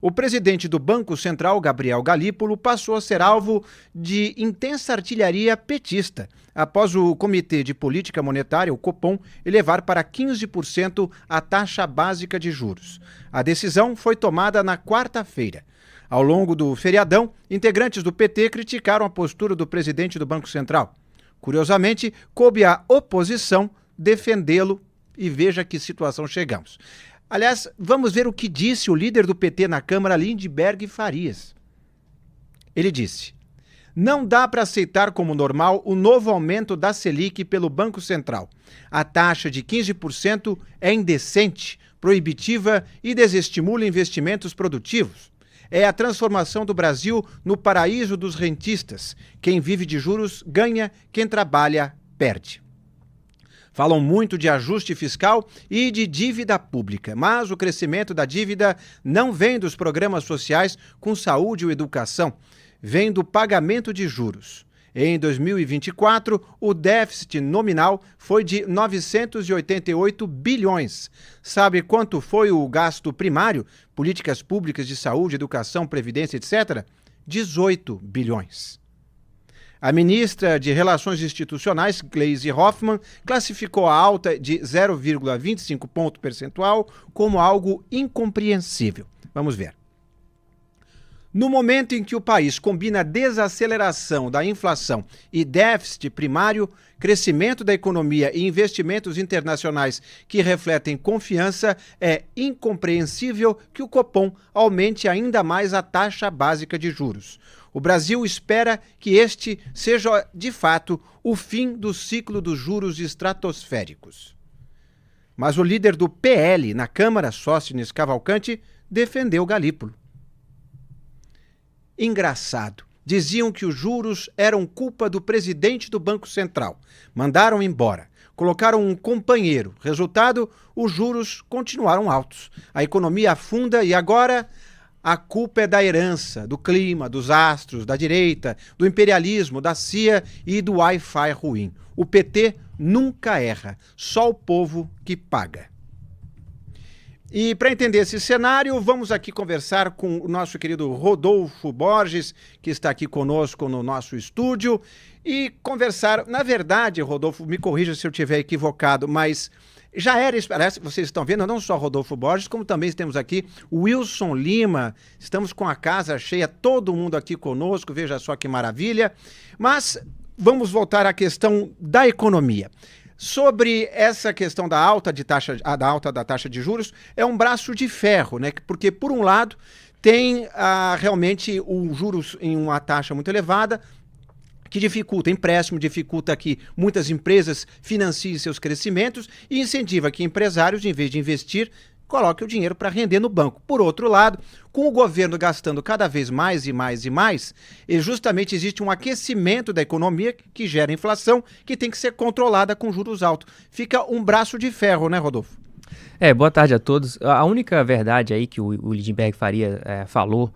O presidente do Banco Central, Gabriel Galípolo, passou a ser alvo de intensa artilharia petista, após o Comitê de Política Monetária, o Copom, elevar para 15% a taxa básica de juros. A decisão foi tomada na quarta-feira. Ao longo do feriadão, integrantes do PT criticaram a postura do presidente do Banco Central. Curiosamente, coube à oposição defendê-lo e veja que situação chegamos. Aliás, vamos ver o que disse o líder do PT na Câmara, Lindbergh Farias. Ele disse: não dá para aceitar como normal o novo aumento da Selic pelo Banco Central. A taxa de 15% é indecente, proibitiva e desestimula investimentos produtivos. É a transformação do Brasil no paraíso dos rentistas. Quem vive de juros ganha, quem trabalha perde. Falam muito de ajuste fiscal e de dívida pública, mas o crescimento da dívida não vem dos programas sociais com saúde ou educação, vem do pagamento de juros. Em 2024, o déficit nominal foi de 988 bilhões. Sabe quanto foi o gasto primário, políticas públicas de saúde, educação, previdência, etc? 18 bilhões. A ministra de Relações Institucionais, Gleisi Hoffmann, classificou a alta de 0,25 ponto percentual como algo incompreensível. Vamos ver. No momento em que o país combina desaceleração da inflação e déficit primário, crescimento da economia e investimentos internacionais que refletem confiança, é incompreensível que o Copom aumente ainda mais a taxa básica de juros. O Brasil espera que este seja, de fato, o fim do ciclo dos juros estratosféricos. Mas o líder do PL na Câmara, Sóstenes Cavalcanti, defendeu Galípolo. Engraçado. Diziam que os juros eram culpa do presidente do Banco Central. Mandaram embora. Colocaram um companheiro. Resultado, os juros continuaram altos. A economia afunda e agora a culpa é da herança, do clima, dos astros, da direita, do imperialismo, da CIA e do Wi-Fi ruim. O PT nunca erra. Só o povo que paga. E para entender esse cenário, vamos aqui conversar com o nosso querido Rodolfo Borges, que está aqui conosco no nosso estúdio, e conversar, na verdade, Rodolfo, me corrija se eu estiver equivocado, mas já era, parece, vocês estão vendo, não só Rodolfo Borges, como também temos aqui o Wilson Lima, estamos com a casa cheia, todo mundo aqui conosco, veja só que maravilha, mas vamos voltar à questão da economia. Sobre essa questão da alta da taxa de juros, é um braço de ferro, né? Porque, por um lado, tem realmente os juros em uma taxa muito elevada, que dificulta empréstimo, dificulta que muitas empresas financiem seus crescimentos e incentiva que empresários, em vez de investir, coloquem o dinheiro para render no banco. Por outro lado, com o governo gastando cada vez mais e mais e mais, e justamente existe um aquecimento da economia que gera inflação, que tem que ser controlada com juros altos. Fica um braço de ferro, né, Rodolfo? Boa tarde a todos. A única verdade aí que o Lindbergh Farias falou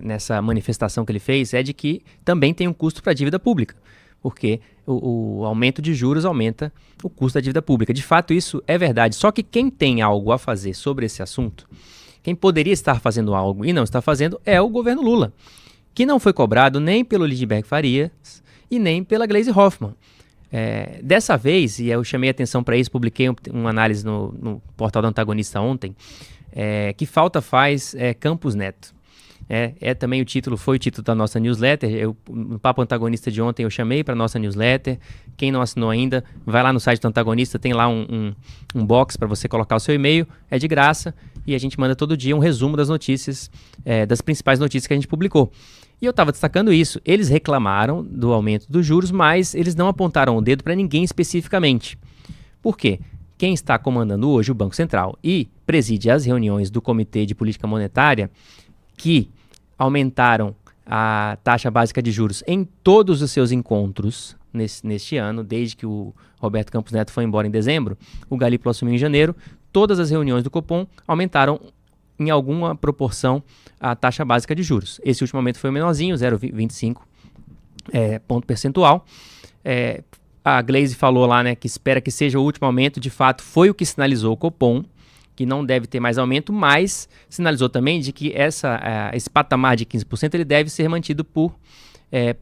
nessa manifestação que ele fez é de que também tem um custo para a dívida pública, porque o aumento de juros aumenta o custo da dívida pública. De fato, isso é verdade. Só que quem tem algo a fazer sobre esse assunto, quem poderia estar fazendo algo e não está fazendo, é o governo Lula, que não foi cobrado nem pelo Lindbergh Farias e nem pela Gleisi Hoffmann. Dessa vez, e eu chamei a atenção para isso, publiquei uma análise no portal do Antagonista ontem, que falta faz Campos Neto. Também foi o título da nossa newsletter. No Papo Antagonista de ontem eu chamei para a nossa newsletter. Quem não assinou ainda, vai lá no site do Antagonista, tem lá um box para você colocar o seu e-mail, é de graça, e a gente manda todo dia um resumo das notícias, das principais notícias que a gente publicou. E eu estava destacando isso. Eles reclamaram do aumento dos juros, mas eles não apontaram o dedo para ninguém especificamente. Por quê? Quem está comandando hoje o Banco Central e preside as reuniões do Comitê de Política Monetária, que aumentaram a taxa básica de juros em todos os seus encontros neste ano, desde que o Roberto Campos Neto foi embora em dezembro, o Galípolo assumiu em janeiro, todas as reuniões do Copom aumentaram em alguma proporção a taxa básica de juros. Esse último aumento foi o menorzinho, 0,25 ponto percentual. A Gleisi falou lá, né, que espera que seja o último aumento, de fato foi o que sinalizou o Copom, que não deve ter mais aumento, mas sinalizou também de que esse patamar de 15% ele deve ser mantido por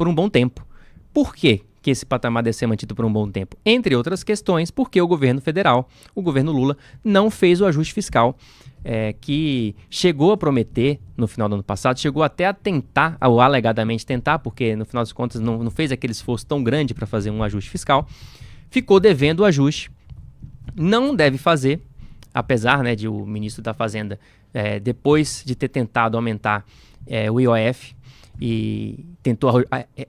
um bom tempo. Por quê que esse patamar deve ser mantido por um bom tempo? Entre outras questões, porque o governo federal, o governo Lula, não fez o ajuste fiscal que chegou a prometer no final do ano passado, chegou até a tentar, ou alegadamente tentar, porque no final das contas não fez aquele esforço tão grande para fazer um ajuste fiscal, ficou devendo o ajuste, não deve fazer, apesar, né, de o ministro da Fazenda, depois de ter tentado aumentar o IOF e tentou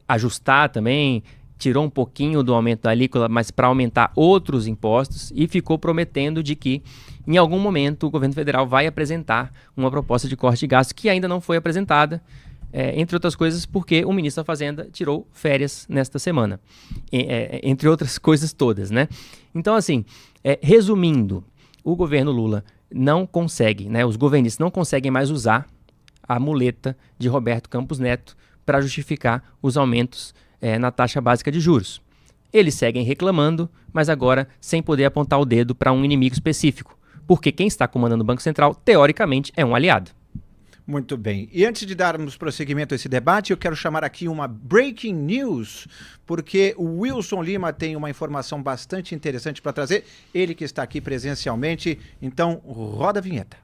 ajustar também, tirou um pouquinho do aumento da alíquota, mas para aumentar outros impostos, e ficou prometendo de que em algum momento o governo federal vai apresentar uma proposta de corte de gastos que ainda não foi apresentada, entre outras coisas porque o ministro da Fazenda tirou férias nesta semana, entre outras coisas todas, né? Então, assim, resumindo, o governo Lula não consegue, né, os governistas não conseguem mais usar a muleta de Roberto Campos Neto para justificar os aumentos na taxa básica de juros. Eles seguem reclamando, mas agora sem poder apontar o dedo para um inimigo específico, porque quem está comandando o Banco Central, teoricamente, é um aliado. Muito bem. E antes de darmos prosseguimento a esse debate, eu quero chamar aqui uma breaking news, porque o Wilson Lima tem uma informação bastante interessante para trazer, ele que está aqui presencialmente. Então, roda a vinheta.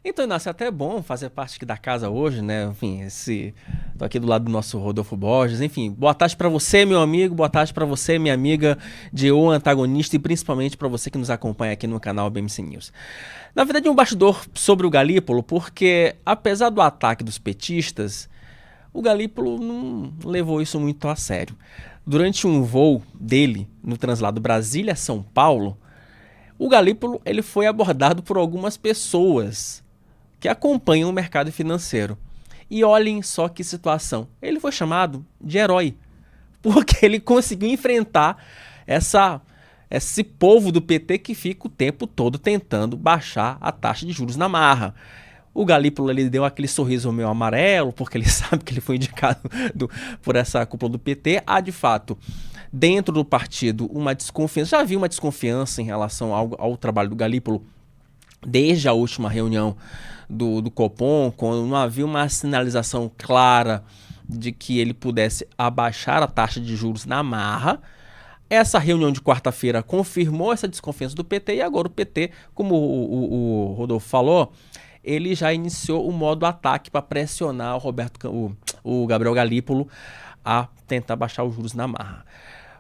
Então, Inácio, é até bom fazer parte aqui da casa hoje, né? Enfim, tô aqui do lado do nosso Rodolfo Borges. Enfim, boa tarde para você, meu amigo, boa tarde para você, minha amiga de O Antagonista, e principalmente para você que nos acompanha aqui no canal BMC News. Na verdade, um bastidor sobre o Galípolo, porque apesar do ataque dos petistas, o Galípolo não levou isso muito a sério. Durante um voo dele no translado Brasília-São Paulo, o Galípolo ele foi abordado por algumas pessoas que acompanham o mercado financeiro. E olhem só que situação. Ele foi chamado de herói, porque ele conseguiu enfrentar esse povo do PT que fica o tempo todo tentando baixar a taxa de juros na marra. O Galípolo ele deu aquele sorriso meio amarelo, porque ele sabe que ele foi indicado por essa cúpula do PT. Há, de fato, dentro do partido, uma desconfiança. Já havia uma desconfiança em relação ao trabalho do Galípolo desde a última reunião do Copom, quando não havia uma sinalização clara de que ele pudesse abaixar a taxa de juros na marra. Essa reunião de quarta-feira confirmou essa desconfiança do PT, e agora o PT, como o Rodolfo falou, ele já iniciou o modo ataque para pressionar o Gabriel Galípolo a tentar baixar os juros na marra.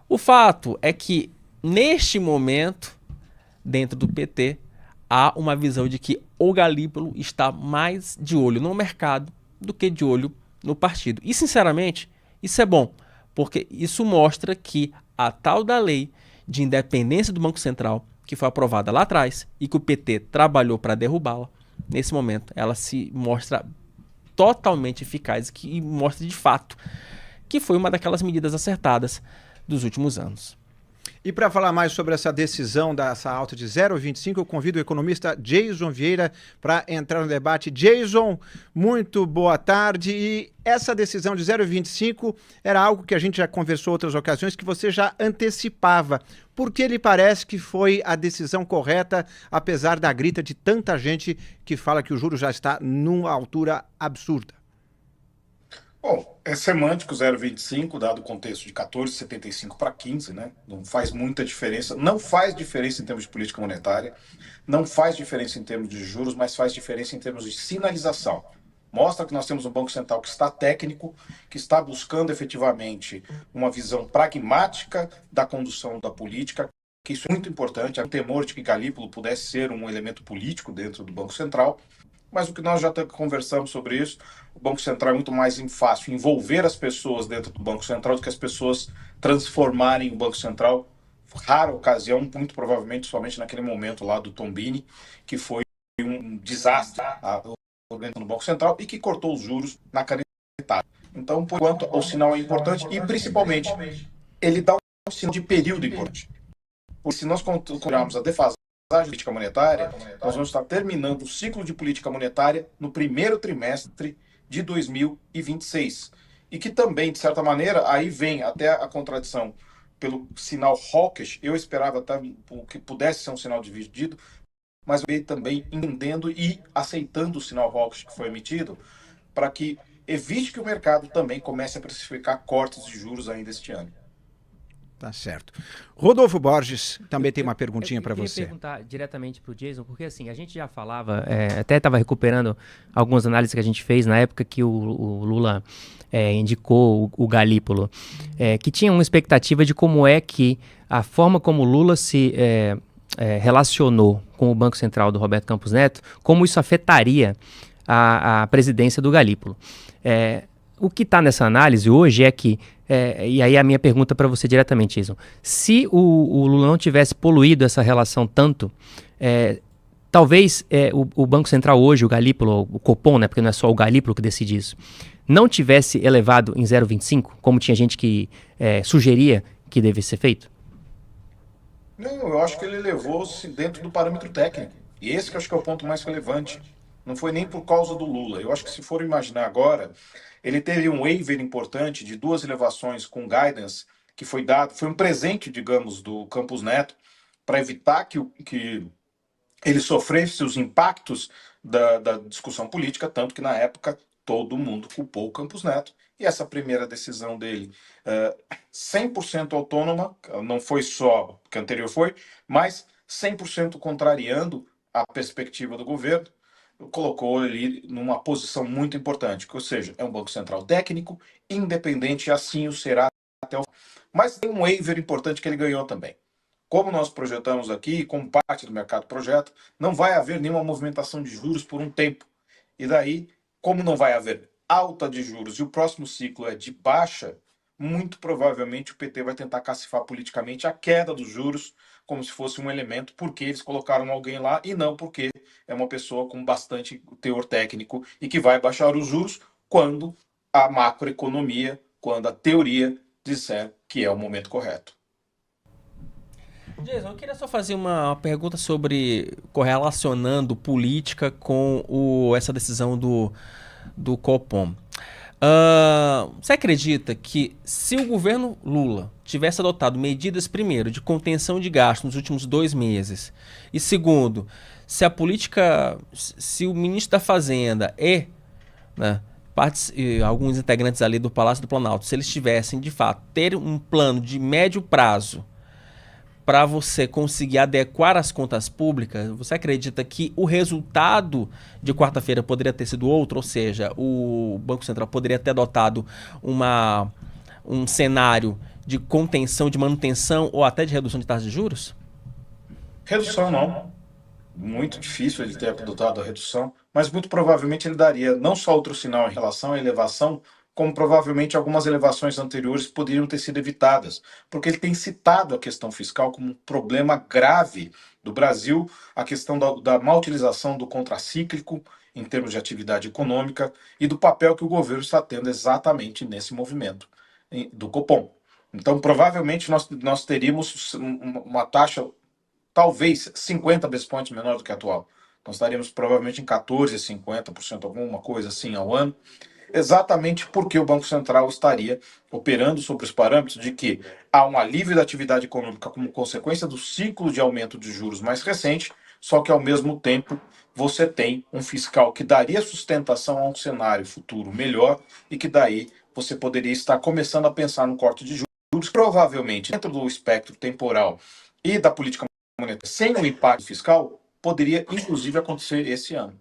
O fato é que, neste momento, dentro do PT, há uma visão de que o Galípolo está mais de olho no mercado do que de olho no partido. E, sinceramente, isso é bom, porque isso mostra que a tal da lei de independência do Banco Central, que foi aprovada lá atrás e que o PT trabalhou para derrubá-la, nesse momento ela se mostra totalmente eficaz e mostra de fato que foi uma daquelas medidas acertadas dos últimos anos. E para falar mais sobre essa decisão dessa alta de 0,25, eu convido o economista Jason Vieira para entrar no debate. Jason, muito boa tarde. E essa decisão de 0,25 era algo que a gente já conversou em outras ocasiões, que você já antecipava. Por que lhe parece que foi a decisão correta, apesar da grita de tanta gente que fala que o juro já está numa altura absurda? Bom, é semântico 0,25, dado o contexto de 14,75 para 15, né? Não faz muita diferença. Não faz diferença em termos de política monetária, não faz diferença em termos de juros, mas faz diferença em termos de sinalização. Mostra que nós temos um Banco Central que está técnico, que está buscando efetivamente uma visão pragmática da condução da política, que isso é muito importante. Há um temor de que Galípolo pudesse ser um elemento político dentro do Banco Central. Mas o que nós já conversamos sobre isso, o Banco Central é muito mais fácil envolver as pessoas dentro do Banco Central do que as pessoas transformarem o Banco Central. Rara ocasião, muito provavelmente somente naquele momento lá do Tombini, que foi um desastre no Banco Central e que cortou os juros na canetada. Então, por enquanto, o sinal é importante e, principalmente, ele dá um sinal de período importante. Porque se nós considerarmos a defasagem da política monetária, nós vamos estar terminando o ciclo de política monetária no primeiro trimestre de 2026. E que também, de certa maneira, aí vem até a contradição pelo sinal hawkish. Eu esperava até que pudesse ser um sinal dividido, mas eu também entendendo e aceitando o sinal hawkish que foi emitido, para que evite que o mercado também comece a precificar cortes de juros ainda este ano. Tá certo. Rodolfo Borges também tem uma perguntinha para você. Eu queria perguntar diretamente para o Jason, porque assim, a gente já falava, até estava recuperando algumas análises que a gente fez na época que o Lula indicou o Galípolo, que tinha uma expectativa de como é que a forma como o Lula se relacionou com o Banco Central do Roberto Campos Neto, como isso afetaria a presidência do Galípolo. O que está nessa análise hoje é que, e aí a minha pergunta para você diretamente, Jason, se o Lula não tivesse poluído essa relação tanto, talvez o Banco Central hoje, o Galípolo, o Copom, né, porque não é só o Galípolo que decide isso, não tivesse elevado em 0,25, como tinha gente que sugeria que devesse ser feito? Não, eu acho que ele levou-se dentro do parâmetro técnico. E esse que eu acho que é o ponto mais relevante. Não foi nem por causa do Lula. Eu acho que se for imaginar agora, ele teve um waiver importante de 2 elevações com guidance que foi dado, foi um presente, digamos, do Campos Neto, para evitar que ele sofresse os impactos da discussão política, tanto que na época todo mundo culpou o Campos Neto. E essa primeira decisão dele, 100% autônoma, não foi só que a anterior foi, mas 100% contrariando a perspectiva do governo, colocou ele numa posição muito importante, ou seja, é um Banco Central técnico, independente, e assim o será até o... Mas tem um waiver importante que ele ganhou também. Como nós projetamos aqui, como parte do mercado projeto, não vai haver nenhuma movimentação de juros por um tempo. E daí, como não vai haver alta de juros e o próximo ciclo é de baixa, muito provavelmente o PT vai tentar cacifar politicamente a queda dos juros como se fosse um elemento porque eles colocaram alguém lá e não porque é uma pessoa com bastante teor técnico e que vai baixar os juros quando a macroeconomia, quando a teoria disser que é o momento correto. Jason, eu queria só fazer uma pergunta sobre correlacionando política com essa decisão do Copom. Você acredita que se o governo Lula tivesse adotado medidas, primeiro, de contenção de gastos nos últimos 2 meses, e segundo, se a política, se o ministro da Fazenda né, alguns integrantes ali do Palácio do Planalto, se eles tivessem, de fato, ter um plano de médio prazo para você conseguir adequar as contas públicas, você acredita que o resultado de quarta-feira poderia ter sido outro? Ou seja, o Banco Central poderia ter adotado um cenário de contenção, de manutenção ou até de redução de taxas de juros? Redução não. Muito difícil ele ter adotado a redução, mas muito provavelmente ele daria não só outro sinal em relação à elevação, como provavelmente algumas elevações anteriores poderiam ter sido evitadas, porque ele tem citado a questão fiscal como um problema grave do Brasil, a questão da má utilização do contracíclico em termos de atividade econômica e do papel que o governo está tendo exatamente nesse movimento do Copom. Então, provavelmente, nós teríamos uma taxa talvez 50 basis points menor do que a atual. Nós estaríamos provavelmente em 14%, 50%, alguma coisa assim ao ano, exatamente porque o Banco Central estaria operando sobre os parâmetros de que há um alívio da atividade econômica como consequência do ciclo de aumento de juros mais recente, só que ao mesmo tempo você tem um fiscal que daria sustentação a um cenário futuro melhor e que daí você poderia estar começando a pensar no corte de juros, provavelmente dentro do espectro temporal e da política monetária, sem um impacto fiscal, poderia inclusive acontecer esse ano.